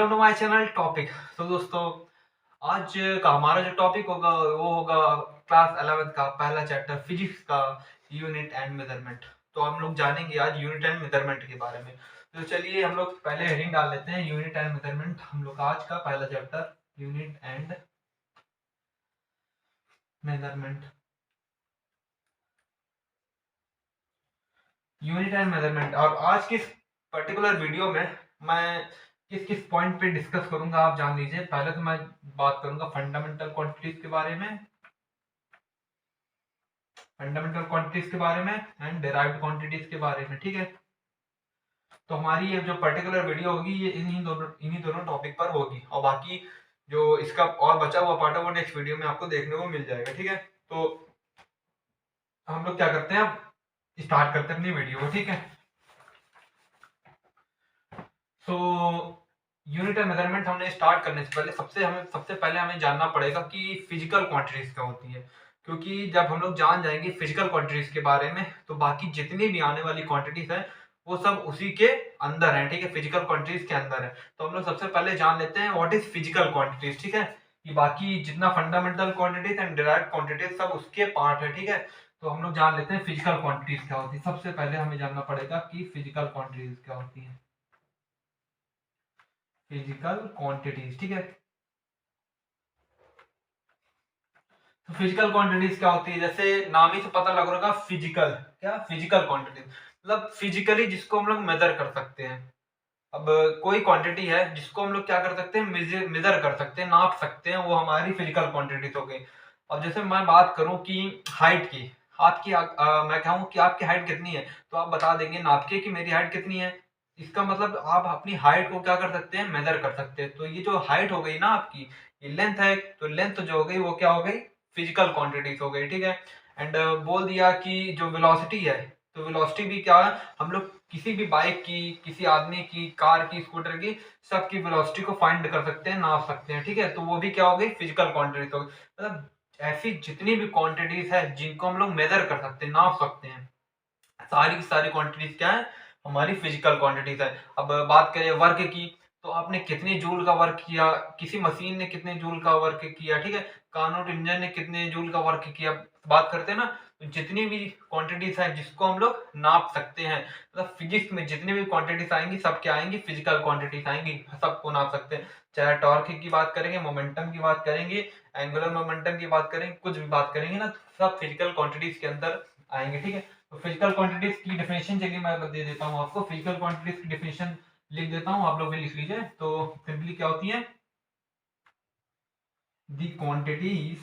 Welcome to my channel topic. तो दोस्तों, आज का हमारा जो टॉपिक होगा वो होगा क्लास 11th का पहला चैप्टर फिजिक्स का यूनिट एंड मेजरमेंट। तो हम लोग जानेंगे आज यूनिट एंड मेजरमेंट के बारे में। तो चलिए हम लोग पहले हेडिंग डाल लेते हैं, यूनिट एंड मेजरमेंट। हम लोग आज का पहला chapter unit and measurement. Unit and measurement. और आज की पर्टिकुलर वीडियो में मैं किस किस पॉइंट पे डिस्कस करूंगा आप जान लीजिए। पहले तो मैं बात करूंगा फंडामेंटल क्वांटिटीज के बारे में, फंडामेंटल क्वांटिटीज के बारे में एंड डेराइव्ड क्वांटिटीज के बारे में। ठीक है, तो हमारी ये जो पर्टिकुलर वीडियो होगी ये इन्हीं दोनों टॉपिक पर होगी, और बाकी जो इसका और बचा हुआ पार्ट है वो नेक्स्ट वीडियो में आपको देखने को मिल जाएगा। ठीक है, तो हम लोग क्या करते हैं, अब स्टार्ट करते हैं अपनी वीडियो को। ठीक है, तो यूनिट एंड मेजरमेंट हमने स्टार्ट करने से पहले सबसे पहले हमें जानना पड़ेगा कि फिजिकल क्वांटिटीज क्या होती है। क्योंकि जब हम लोग जान जाएंगे फिजिकल क्वांटिटीज के बारे में तो बाकी जितनी भी आने वाली क्वांटिटीज है वो सब उसी के अंदर है। ठीक है, फिजिकल क्वांटिटीज के अंदर है। तो हम लोग सबसे पहले जान लेते हैं व्हाट इज फिजिकल क्वांटिटीज। ठीक है, कि बाकी जितना fundamental quantities and derived quantities सब उसके पार्ट है। ठीक है, तो हम लोग जान लेते हैं फिजिकल क्वांटिटीज क्या होती है। सबसे पहले हमें जानना पड़ेगा कि फिजिकल क्वांटिटीज क्या होती है। फिजिकल क्वांटिटीज, ठीक है। तो फिजिकल क्वांटिटीज क्या होती है, जैसे नाम ही से पता लग रहा होगा फिजिकल, क्या फिजिकल क्वांटिटीज मतलब फिजिकली जिसको हम लोग मेजर कर सकते हैं। अब कोई क्वांटिटी है जिसको हम लोग क्या कर सकते हैं, मेजर कर सकते हैं, नाप सकते हैं, वो हमारी फिजिकल क्वांटिटीज हो गई। अब जैसे मैं बात करूं कि हाइट की, आपकी मैं कहूं कि आपकी हाइट कितनी है तो आप बता देंगे नाप के कि मेरी हाइट कितनी है। इसका मतलब आप अपनी हाइट को क्या कर सकते हैं, मेजर कर सकते हैं। तो ये जो हाइट हो गई ना आपकी, ये लेंथ है, तो लेंथ जो हो गई वो क्या हो गई, फिजिकल क्वांटिटीज हो गई। ठीक है, एंड बोल दिया कि जो वेलोसिटी है, तो वेलोसिटी भी क्या है, हम लोग किसी भी बाइक की, किसी आदमी की, कार की, स्कूटर की, सबकी वेलोसिटी को फाइंड कर सकते हैं, नाप सकते हैं। ठीक है, तो वो भी क्या हो गई, फिजिकल क्वांटिटीज हो गई। मतलब ऐसी जितनी भी क्वांटिटीज है जिनको हम लोग मेजर कर सकते हैं, नाप सकते हैं, सारी की सारी क्वांटिटीज क्या है, हमारी फिजिकल क्वांटिटीज है। अब बात करें वर्क की, तो आपने कितने जूल का वर्क किया, किसी मशीन ने कितने जूल का वर्क किया। ठीक है, कार्नोट इंजन ने कितने जूल का वर्क किया, बात करते हैं ना। तो जितनी भी क्वांटिटीज है जिसको हम लोग नाप सकते हैं, मतलब फिजिक्स में जितनी भी क्वांटिटीज आएंगी सब क्या आएंगी, फिजिकल क्वांटिटीज आएंगी, सबको नाप सकते हैं। चाहे टॉर्क की बात करेंगे, मोमेंटम की बात करेंगे, एंगुलर मोमेंटम की बात करेंगे, कुछ भी बात करेंगे ना, तो सब फिजिकल क्वांटिटीज के अंदर आएंगे। ठीक है, तो फिजिकल क्वांटिटीज की डेफिनेशन चलिए मैं दे देता हूँ आपको। फिजिकल क्वांटिटीज की डेफिनेशन लिख देता हूँ, आप लोग भी लिख लीजिए। तो सिंपली क्या होती है, the quantities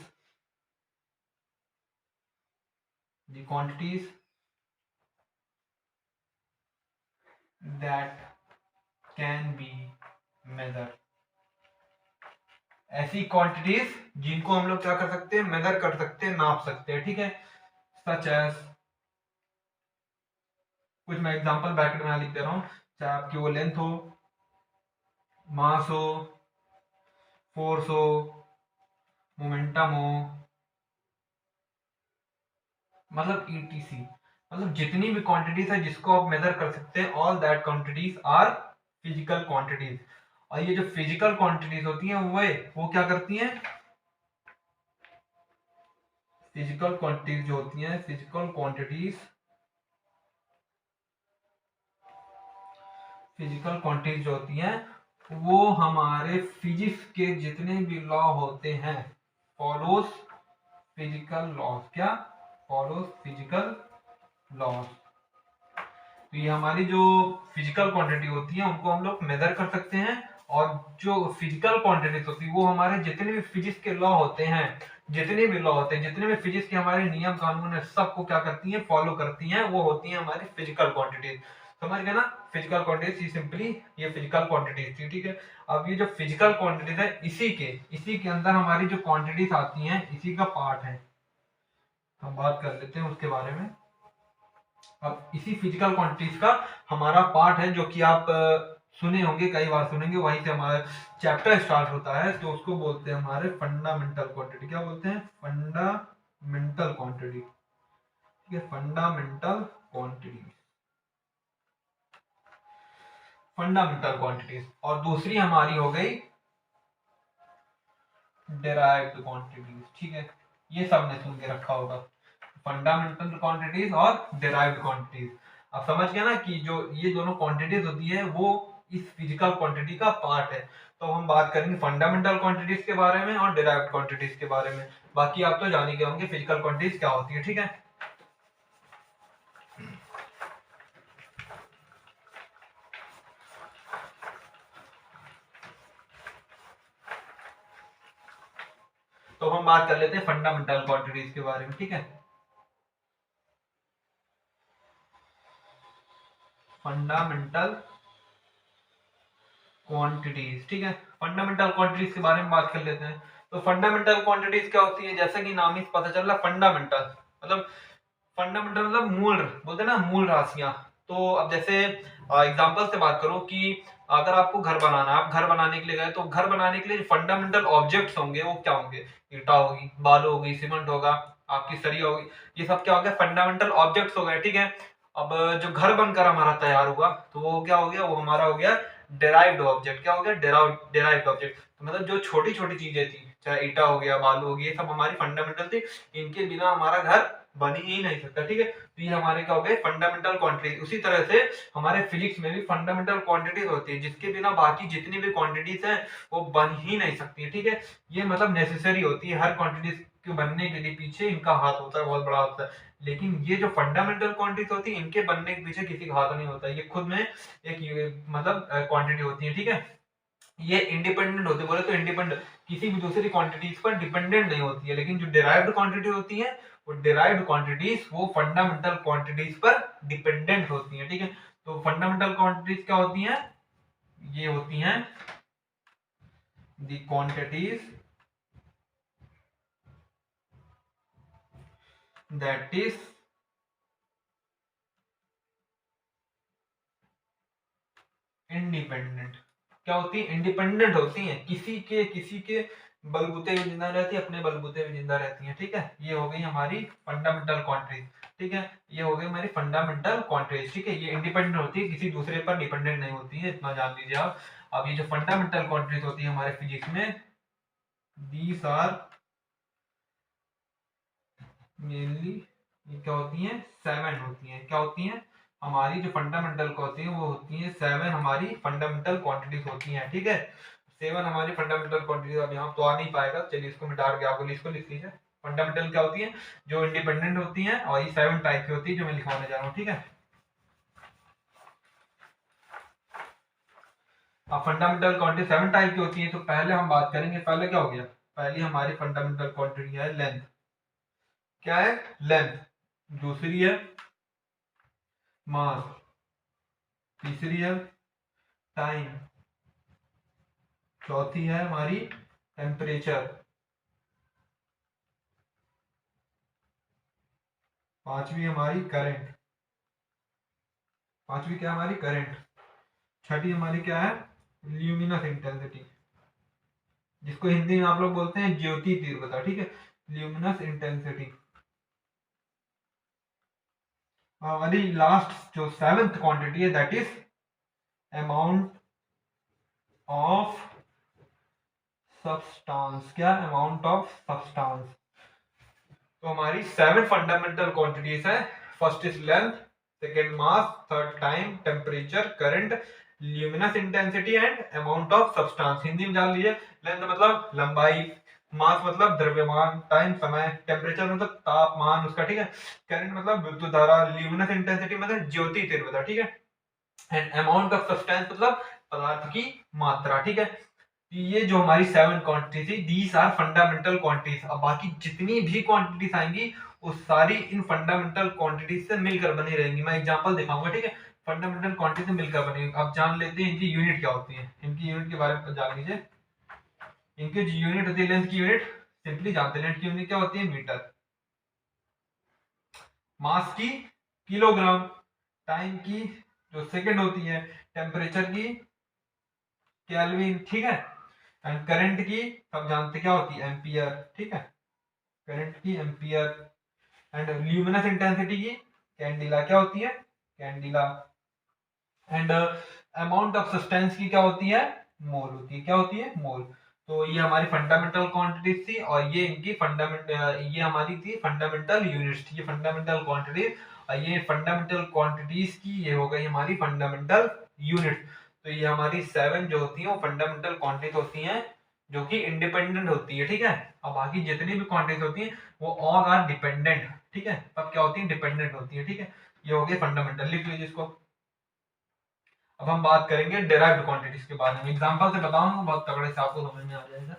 that can be measure, ऐसी क्वांटिटीज जिनको हम लोग क्या कर सकते हैं, मेजर कर सकते हैं, नाप सकते हैं। ठीक है, सच एज, कुछ मैं एग्जांपल ब्रैकेट में लिख दे रहा हूँ, चाहे आपकी वो लेंथ हो, मास हो, फोर्स हो, मोमेंटम हो, मतलब ईटीसी, मतलब जितनी भी क्वांटिटीज है जिसको आप मेजर कर सकते हैं, all that quantities are physical quantities. और ये जो फिजिकल क्वांटिटीज होती हैं वो क्या करती हैं, फिजिकल क्वांटिटीज जो होती हैं, फिजिकल क्वांटिटीज जो होती हैं वो हमारे फिजिक्स के जितने भी लॉ होते हैं, फॉलोज फिजिकल लॉज, क्या फॉलोज फिजिकल लॉज। तो ये हमारी जो फिजिकल क्वांटिटी होती है उनको हम लोग मेजर कर सकते हैं। और जो फिजिकल क्वांटिटीज होती है वो हमारे जितने भी फिजिक्स के लॉ होते हैं, जितने भी लॉ होते हैं, जितने भी फिजिक्स के हमारे नियम कानून है, सबको क्या करती हैं, फॉलो करती हैं, वो होती हैं हमारी फिजिकल क्वांटिटीज। समझ गए ना, फिजिकल क्वांटिटीज सिंपली ये फिजिकल क्वांटिटीज थी। ठीक है, अब ये जो फिजिकल क्वांटिटीज है इसी के अंदर हमारी जो क्वांटिटीज आती हैं इसी का पार्ट है, हम बात कर लेते हैं उसके बारे में। अब इसी फिजिकल क्वांटिटीज का हमारा पार्ट है जो कि आप सुने होंगे, कई बार सुनेंगे, वहीं से हमारा चैप्टर स्टार्ट होता है। तो उसको बोलते हैं हमारे फंडामेंटल क्वांटिटी। क्या बोलते हैं, फंडामेंटल क्वांटिटी। ठीक है, फंडामेंटल क्वांटिटी, फंडामेंटल क्वांटिटीज, और दूसरी हमारी हो गई डेराइव्ड क्वांटिटीज। ठीक है, ये सबने सुन के रखा होगा, फंडामेंटल क्वांटिटीज और डेराइव्ड क्वांटिटीज। अब समझ गए ना कि जो ये दोनों क्वांटिटीज होती है वो इस फिजिकल क्वांटिटी का पार्ट है। तो हम बात करेंगे फंडामेंटल क्वांटिटीज के बारे में और डेराइव्ड क्वांटिटीज के बारे में। बाकी आप तो जान ही गए होंगे फिजिकल क्वांटिटीज क्या होती है। ठीक है, तो हम बात कर लेते हैं फंडामेंटल क्वांटिटीज के बारे में। ठीक है, फंडामेंटल क्वांटिटीज। ठीक है, फंडामेंटल क्वांटिटीज के बारे में बात कर लेते हैं। तो फंडामेंटल क्वांटिटीज क्या होती है, जैसा कि नाम ही से पता चल रहा, फंडामेंटल मतलब फंडामेंटल मतलब मूल, बोलते हैं ना मूल राशियां। तो अब जैसे एग्जांपल से बात करो कि अगर आपको घर बनाना है, आप घर बनाने के लिए गए, तो घर बनाने के लिए फंडामेंटल ऑब्जेक्ट्स होंगे वो क्या होंगे, ईटा होगी, बालू होगी, सीमेंट होगा, आपकी सरिया होगी, ये सब क्या हो गया, फंडामेंटल ऑब्जेक्ट्स हो गए। ठीक है, अब जो घर बनकर हमारा तैयार हुआ तो वो क्या हो गया, वो हमारा हो गया डेराइव्ड ऑब्जेक्ट। क्या हो गया, डेराइव्ड ऑब्जेक्ट। तो मतलब जो छोटी छोटी चीजें थी, चाहे ईटा हो गया, बालू हो गया, ये सब हमारी फंडामेंटल थी, इनके बिना हमारा घर बन ही नहीं सकता। ठीक है, तो ये हमारे क्या हो गए, फंडामेंटल क्वांटिटीज। उसी तरह से हमारे फिजिक्स में भी फंडामेंटल क्वांटिटीज होती है, जिसके बिना बाकी जितनी भी क्वांटिटीज हैं वो बन ही नहीं सकती है। ठीक है, ये मतलब नेसेसरी होती है, हर क्वांटिटीज के बनने के लिए पीछे इनका हाथ होता है, बहुत बड़ा होता है। लेकिन ये जो फंडामेंटल क्वांटिटीज होती है, इनके बनने के पीछे किसी का हाथ नहीं होता, ये खुद में एक मतलब क्वांटिटी होती है। ठीक है, ये इंडिपेंडेंट होती है, बोले तो इंडिपेंडेंट, किसी भी दूसरी क्वांटिटीज पर डिपेंडेंट नहीं होती है। लेकिन जो डिराइव्ड क्वांटिटी होती है, वो डिराइव्ड क्वांटिटीज वो फंडामेंटल क्वांटिटीज पर डिपेंडेंट होती है। ठीक है, तो फंडामेंटल क्वांटिटीज क्या होती हैं, ये होती हैं the quantities that is independent. क्या होती है, इंडिपेंडेंट होती हैं, किसी के बलबूते हुए जिंदा रहती है, अपने बलबूते हुए जिंदा रहती हैं। ठीक है, ये हो गई हमारी फंडामेंटल क्वांटिटीज। ठीक है, ये हो गई हमारी फंडामेंटल क्वांटिटीज। ठीक है, ये इंडिपेंडेंट होती है, किसी दूसरे पर डिपेंडेंट नहीं होती है, इतना जान लीजिए आप। अब ये जो फंडामेंटल क्वांटिटीज होती है हमारे फिजिक्स में, दीज आर मेनली, ये क्या होती हैं, 7 होती हैं। क्या होती हैं, हमारी जो फंडामेंटल को होती है वो होती है 7 हमारी फंडामेंटल क्वांटिटीज होती हैं। ठीक है, 7 हमारी फंडामेंटल क्वांटिटीज। अब यहाँ तो आ नहीं पाएगा, चलिए इसको मिटा के आपको इसको लिख लीजिए। फंडामेंटल क्या होती है, जो इंडिपेंडेंट होती हैं, और ये 7 टाइप की होती है जो मैं लिखवाने जा रहा हूँ। ठीक है, अब फंडामेंटल क्वांटिटी 7 टाइप की होती है। तो पहले हम बात करेंगे, पहले क्या हो गया, पहली हमारी फंडामेंटल क्वांटिटी है लेंथ। क्या है, लेंथ। दूसरी है मास। तीसरी है टाइम। चौथी है हमारी टेम्परेचर। पांचवी हमारी करंट। पांचवी क्या हमारी करंट। छठी हमारी क्या है, ल्यूमिनस इंटेंसिटी, जिसको हिंदी में आप लोग बोलते हैं ज्योति तीव्रता। ठीक है, ल्यूमिनस इंटेंसिटी। हमारी लास्ट जो 7th क्वांटिटी है, that is amount of substance. क्या, अमाउंट ऑफ सब्सटेंस। तो हमारी 7 फंडामेंटल क्वांटिटीज है। First is length, second mass, third time, temperature, current, luminous intensity and amount of substance. Hindi में जान लीजिए, लेंथ मतलब लंबाई, मास मतलब द्रव्यमान, टाइम समय, टेम्परेचर मतलब तापमान उसका। ठीक है, करंट मतलब विद्युत धारा, ल्यूमिनस इंटेंसिटी मतलब ज्योति तीव्रता। ठीक है, एंड अमाउंट ऑफ सब्सटेंस मतलब पदार्थ की मात्रा। ठीक है, ये जो हमारी 7 क्वांटिटी थी, दीज आर फंडामेंटल क्वांटिटीज। अब बाकी जितनी भी क्वांटिटीज आएंगी वो सारी इन फंडामेंटल क्वांटिटीज से मिलकर बनी रहेंगी। मैं एग्जांपल दिखाऊंगा। ठीक है, फंडामेंटल क्वांटिटी से मिलकर बनेगी। अब जान लेते हैं इनकी यूनिट क्या होती है, इनकी यूनिट के बारे में जान लीजिए। इनकी जो यूनिट होती है, लेंथ की यूनिट सिंपली जानते हैं, लेंथ की यूनिट क्या होती है, मीटर। मास की किलोग्राम, टाइम की जो सेकंड होती है, टेम्परेचर की केल्विन। ठीक है, एंड करंट की सब जानते क्या होती है, एम्पियर। ठीक है, करंट की एम्पियर। एंड ल्यूमिनस इंटेंसिटी की कैंडिला। क्या होती है, candela. And amount of substance की क्या होती है, मोल होती है। क्या होती है, मोल। तो ये हमारी फंडामेंटल क्वांटिटीज थी और ये इनकी ये हमारी थी फंडामेंटल यूनिट्स थी, ये फंडामेंटल क्वांटिटीज, और ये फंडामेंटल क्वांटिटीज की ये हो गई हमारी फंडामेंटल यूनिट। तो ये हमारी 7 जो होती है वो फंडामेंटल क्वांटिटीज होती हैं जो कि इंडिपेंडेंट होती है, ठीक है। अब बाकी जितनी भी क्वांटिटीज होती हैं वो ऑल आर डिपेंडेंट, ठीक है। तब क्या होती है, डिपेंडेंट होती है, ठीक है। ये हो गए फंडामेंटल, लिख लीजिए इसको। अब हम बात करेंगे डेराइव्ड क्वांटिटीज के बारे में। एग्जांपल से बताऊंगा, बहुत तगड़े से आपको समझ में आ जाएगा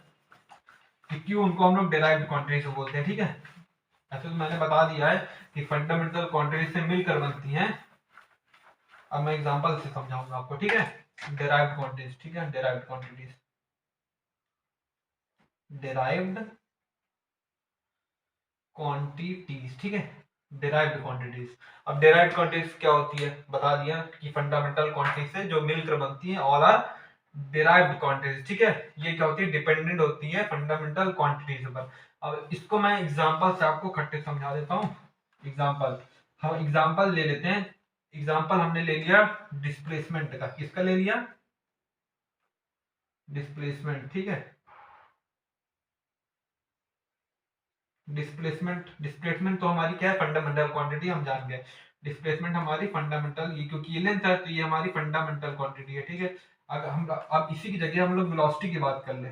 कि क्यों उनको हम लोग डेराइव्ड क्वांटिटीज बोलते हैं, ठीक है। ऐसे तो मैंने बता दिया है कि फंडामेंटल क्वांटिटीज से मिलकर बनती हैं। अब मैं एग्जांपल से समझाऊंगा आपको, ठीक है। डेराइव्ड क्वांटिटीज, ठीक है, डेराइव्ड क्वांटिटीज, डेराइव्ड क्वांटिटीज, ठीक है, डेराइव्ड क्वांटिटीज। अब डेराइव्ड क्वांटिटीज क्या होती है, बता दिया कि फंडामेंटल क्वांटिटीज से जो मिलकर बनती है ऑल आर डिराइव्ड क्वांटिटीज, ठीक है। ये क्या होती है, डिपेंडेंट होती है फंडामेंटल क्वांटिटीज पर। अब इसको मैं एग्जांपल से आपको खट्टे समझा देता हूँ। एग्जांपल, हम एग्जांपल ले लेते हैं। एग्जांपल हमने ले लिया डिस्प्लेसमेंट का। किसका ले लिया, डिस्प्लेसमेंट, ठीक है। डिस्प्लेसमेंट तो हमारी क्या है, फंडामेंटल क्वांटिटी, हम जान गए। डिस्प्लेसमेंट हमारी फंडामेंटल, ये क्योंकि ये लेंथ है तो ये हमारी फंडामेंटल क्वांटिटी है, ठीक है। अगर हम अब इसी की जगह हम लोग वेलोसिटी की बात कर ले,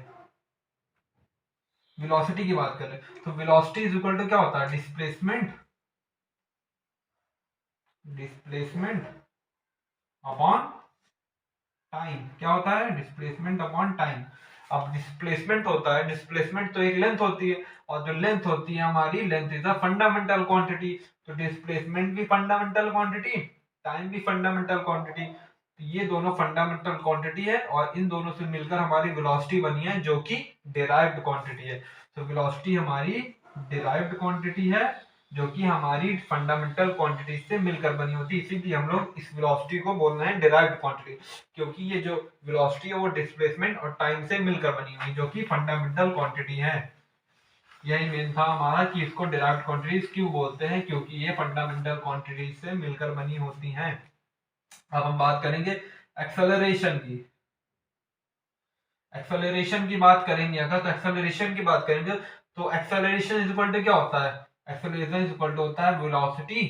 वेलोसिटी की बात कर ले, तो वेलोसिटी इज इक्वल टू क्या होता है, डिस्प्लेसमेंट, डिस्प्लेसमेंट अपॉन टाइम। क्या होता है, डिस्प्लेसमेंट अपॉन टाइम। अब डिस्प्लेसमेंट होता है, डिस्प्लेसमेंट तो एक लेंथ होती है, और जो लेंथ होती है हमारी, length is a fundamental quantity. तो डिस्प्लेसमेंट भी फंडामेंटल क्वांटिटी, टाइम भी फंडामेंटल क्वांटिटी। तो ये दोनों फंडामेंटल क्वांटिटी है और इन दोनों से मिलकर हमारी वेलोसिटी बनी है जो कि डिराइव्ड क्वांटिटी है। तो वेलोसिटी हमारी डिराइव्ड क्वांटिटी है जो कि हमारी फंडामेंटल क्वांटिटी से मिलकर बनी होती है। इसीलिए हम लोग इस वेलोसिटी को बोल रहे हैं डिराइव्ड क्वांटिटी, क्योंकि ये जो वेलोसिटी है वो डिस्प्लेसमेंट और टाइम से मिलकर बनी हुई जो कि फंडामेंटल क्वांटिटी है। यही मेन था हमारा कि इसको डिराइव्ड क्वांटिटीज क्यों बोलते हैं, क्योंकि ये फंडामेंटल क्वांटिटीज से मिलकर बनी होती हैं। अब हम बात करेंगे एक्सेलरेशन की। एक्सेलरेशन की बात करेंगे अगर, तो एक्सेलरेशन की बात करेंगे तो एक्सेलरेशन इज इक्वल टू क्या होता है, एक्सेलरेशन इज इक्वल टू होता है वेलोसिटी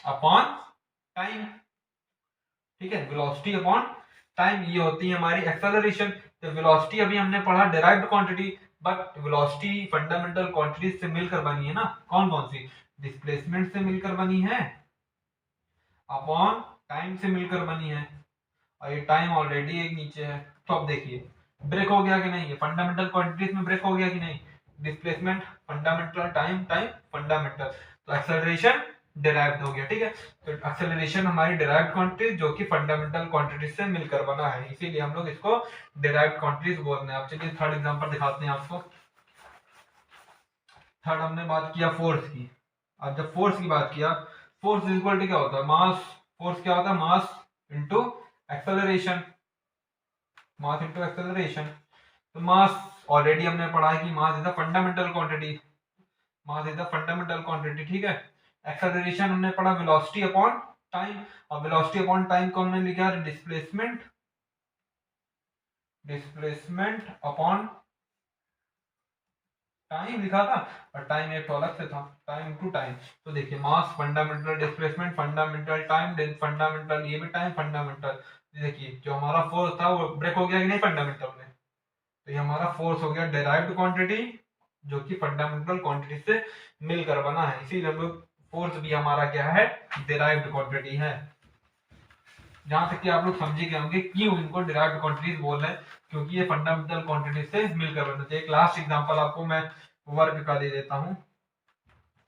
अपॉन टाइम, ठीक है। वेलोसिटी अपॉन टाइम, ये होती है हमारी एक्सेलरेशन। तो वेलोसिटी अभी हमने पढ़ा derived quantity, but velocity fundamental quantity से मिलकर बनी है ना। कौन कौन सी, डिस्प्लेसमेंट से मिलकर बनी है, अपॉन टाइम से मिलकर बनी है, और ये टाइम ऑलरेडी एक नीचे है। तो अब देखिए ब्रेक हो गया कि नहीं, ये फंडामेंटल क्वांटिटीज में ब्रेक हो गया कि नहीं। Displacement fundamental, time time fundamental, तो एक्सेलरेशन डिराइव्ड हो गया, ठीक है। तो एक्सेलरेशन हमारी डिराइव्ड क्वांटिटी जो कि फंडामेंटल क्वांटिटीज से मिलकर बना है, इसीलिए हम लोग इसको डिराइव्ड क्वांटिटीज बोल रहे हैं। अब चलिए थर्ड एग्जांपल दिखाते हैं आपको। थर्ड हमने बात किया फोर्स की। अब जब फोर्स की बात किया, फोर्स इज इक्वल टू क्या होता है, मास। फोर्स क्या होता है, mass into acceleration, mass into acceleration. तो मास ऑलरेडी हमने पढ़ा है कि mass is the fundamental quantity, mass is the fundamental quantity, ठीक है। एक्सेलरेशन हमने पढ़ा वेलोसिटी अपॉन टाइम, और वेलोसिटी अपॉन टाइम को हमने लिखा डिस्प्लेसमेंट, डिस्प्लेसमेंट अपॉन टाइम लिखा था, और टाइम एक तो अलग से था, टाइम टू टाइम। तो देखिए mass fundamental, displacement fundamental, time fundamental, ये भी टाइम फंडामेंटल। देखिए जो हमारा फोर्स था वो ब्रेक हो गया कि नहीं फंडामेंटल में, तो ये हमारा फोर्स हो गया डिराइव्ड क्वांटिटी जो कि फंडामेंटल क्वांटिटी से मिलकर बना है, इसीलिए हम लोग फोर्स भी हमारा क्या है, डिराइव्ड क्वांटिटी है। जहां तक कि आप लोग समझे गए होंगे क्यों इनको डिराइव्ड क्वांटिटीज बोल रहे हैं, क्योंकि ये फंडामेंटल क्वांटिटी से मिलकर बनते हैं। एक लास्ट एग्जांपल आपको मैं वर्क का दे देता हूं।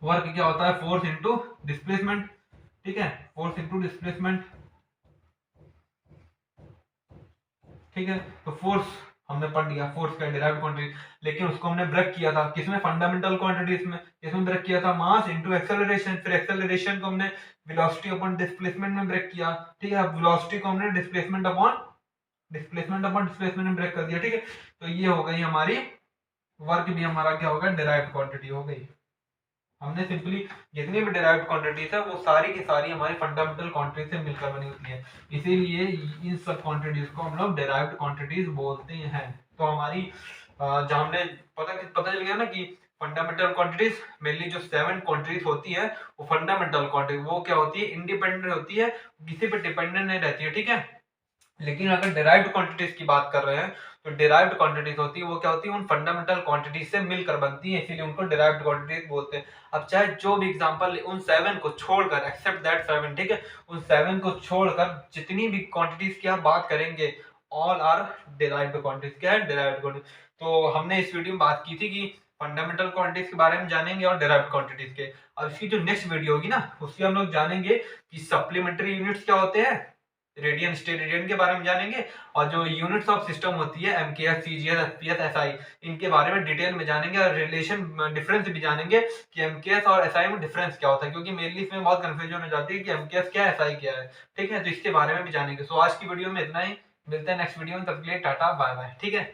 वर्क क्या होता है, फोर्स इनटू डिस्प्लेसमेंट, ठीक है, फोर्स इनटू डिस्प्लेसमेंट, ठीक है। तो फोर्स हमने पढ़ लिया, फोर्स का डिराइव्ड क्वांटिटी, लेकिन उसको हमने ब्रेक किया था किसमें, फंडामेंटल क्वांटिटीज में। इसमें ब्रेक किया था मास इनटू एक्सेलरेशन, फिर एक्सेलरेशन को हमने वेलोसिटी अपॉन डिस्प्लेसमेंट में ब्रेक किया, ठीक है। वेलोसिटी को हमने डिस्प्लेसमेंट अपॉन डिस्प्लेसमेंट में ब्रेक कर दिया, ठीक है। तो ये हो गई हमारी वर्क भी हमारा क्या होगा, डिराइव्ड क्वांटिटी हो गई। हमने सिंपली जितनी भी डिराइव्ड क्वांटिटीज है वो सारी की सारी हमारी फंडामेंटल क्वांटिटी से मिलकर बनी होती है, इसीलिए इन सब क्वांटिटीज को हम लोग डिराइव्ड क्वांटिटीज बोलते हैं। तो हमारी जहाँ हमने पता चल गया ना कि फंडामेंटल क्वांटिटीज मेनली जो 7 क्वांटिटीज होती है वो फंडामेंटल क्वांटिटी वो क्या होती है, इंडिपेंडेंट होती है, किसी पे डिपेंडेंट नहीं रहती है, ठीक है। लेकिन अगर डिराइव्ड क्वांटिटीज की बात कर रहे हैं तो डिराइव्ड क्वांटिटीज होती है वो क्या होती है, उन फंडामेंटल क्वांटिटीज से मिलकर बनती है, इसीलिए उनको डिराइव्ड क्वांटिटीज बोलते हैं। अब चाहे जो भी एग्जांपल उन 7 को छोड़कर, एक्सेप्ट दैट 7, ठीक है, उन 7 को छोड़कर जितनी भी क्वांटिटीज की आप बात करेंगे ऑल आर डिराइव्ड क्वांटिटीज। क्या है? Derived quantities. तो हमने इस वीडियो में बात की थी कि फंडामेंटल क्वांटिटीज के बारे में जानेंगे और डिराइव्ड क्वांटिटीज के। अब इसकी जो नेक्स्ट वीडियो होगी ना उसकी हम लोग जानेंगे कि सप्लीमेंट्री यूनिट्स क्या होते हैं, रेडियन, स्टेट रेडियन के बारे में जानेंगे, और जो यूनिट्स ऑफ सिस्टम होती है एमकेएस, सीजीएस, एफपीएस, एसआई, इनके बारे में डिटेल में जानेंगे और रिलेशन डिफरेंस भी जानेंगे कि एमकेएस और एसआई में डिफरेंस क्या होता है, क्योंकि मेनली इसमें बहुत कंफ्यूजन हो जाती है कि एमकेएस क्या है, एसआई क्या है, ठीक है। तो इसके बारे में भी जानेंगे। सो आज की वीडियो में इतना ही, मिलते हैं नेक्स्ट वीडियो में, तब के लिए टाटा बाय बाय, ठीक है।